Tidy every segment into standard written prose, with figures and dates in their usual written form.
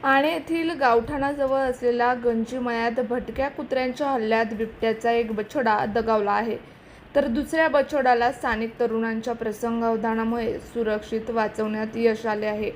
आणे येथील गावठाणाजवळ असलेल्या गंजीमळ्यात भटक्या कुत्र्यांच्या हल्ल्यात बिबट्याचा एक बछडा दगावला आहे, तर दुसऱ्या बछड्याला स्थानिक तरुणांच्या प्रसंगावधानामुळे सुरक्षित वाचवण्यात यश आले आहे.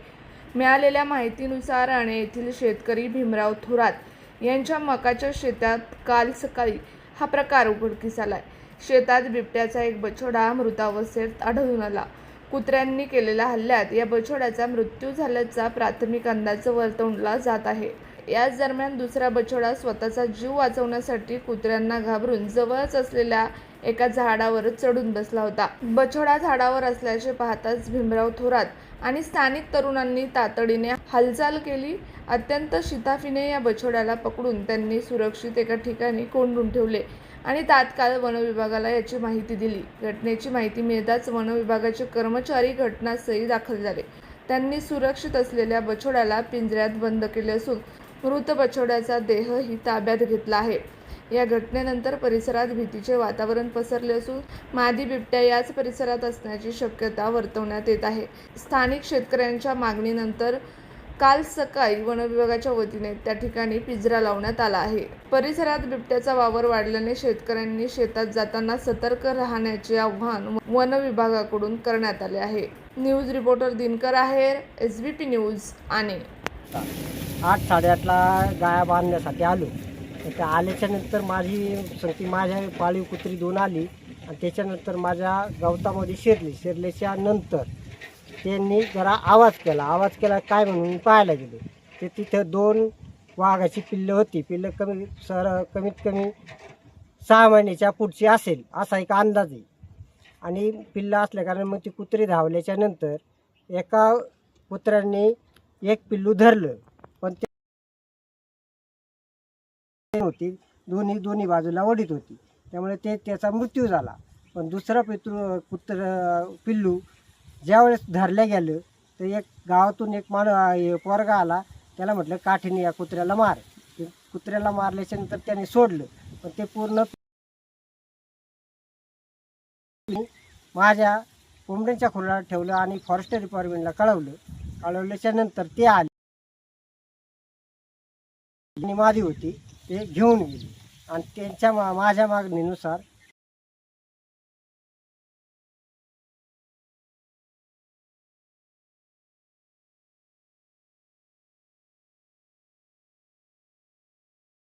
मिळालेल्या माहितीनुसार आणे येथील शेतकरी भीमराव थोरात यांच्या मकाच्या शेतात काल सकाळी हा प्रकार उघडकीस आलाय. शेतात बिबट्याचा एक बछडा मृतावस्थेत आढळून आला. कुत्र्यांनी केलेल्या हल्ल्यात या बछड्याचा मृत्यू झाल्याचा प्राथमिक अंदाज वर्तवला जात आहे. याच दरम्यान दुसरा बछडा स्वतःचा जीव वाचवण्यासाठी कुत्र्यांना घाबरून जवळच असलेल्या एका झाडावर चढून बसला होता. बछडा झाडावर असल्याचे पाहताच भीमराव थोरात आणि स्थानिक तरुणांनी तातडीने हालचाल केली. अत्यंत शिताफीने या बछड्याला पकडून त्यांनी सुरक्षित एका ठिकाणी कोंडून ठेवले आणि तात्काळ वनविभागाला याची माहिती दिली. घटनेची माहिती मिळताच वनविभागाचे कर्मचारी घटनास्थळी दाखल झाले. त्यांनी सुरक्षित असलेल्या बछड्याला पिंजऱ्यात बंद केले असून मृत बछड्याचा देहही ताब्यात घेतला आहे. या घटनेनंतर परिसरात भीतीचे वातावरण पसरले असून मादी बिबट्या याच परिसरात असण्याची शक्यता वर्तवण्यात येत आहे. स्थानिक शेतकऱ्यांच्या मागणीनंतर काल सकाळी वनविभागाच्या वतीने त्या ठिकाणी पिंजरा लावण्यात आला आहे. परिसरात बिबट्याचा वावर वाढल्याने शेतकऱ्यांनी शेतात जाताना सतर्क राहण्याचे आवाहन वनविभागाकडून करण्यात आले आहे. न्यूज रिपोर्टर दिनकर आहेर, SBP न्यूज, आणे. 8-8:30ला गाया बांधण्यासाठी आलो. तर आल्याच्या नंतर माझ्या पाळीव कुत्री 2 आली आणि त्याच्यानंतर माझ्या गवतामध्ये शिरल्याच्या नंतर त्यांनी जरा आवाज केला काय म्हणून पाहायला गेलो. ते तिथं 2 वाघाची पिल्लं होती. पिल्लं कमीत कमी 6 महिन्याच्या पुढची असेल असा एक अंदाज आहे. आणि पिल्लं असल्या कारण मग ती कुत्री धावल्याच्या नंतर एका कुत्र्याने एक पिल्लू धरलं, पण ते होती दोन्ही बाजूला ओढीत होती, त्यामुळे त्याचा मृत्यू झाला. पण दुसरा पिल्लू ज्यावेळेस धरल्या गेलं तर एक गावातून एक पोरगा आला. त्याला म्हटलं काठीने या कुत्र्याला मार. ते कुत्र्याला मारल्याच्या नंतर त्याने सोडलं, पण ते पूर्ण माझ्या कोंबड्यांच्या खुरात ठेवलं आणि फॉरेस्ट डिपार्टमेंटला कळवल्याच्या नंतर ते आले आणि मादी होती ते घेऊन गेली आणि त्यांच्या माझ्या मागणीनुसार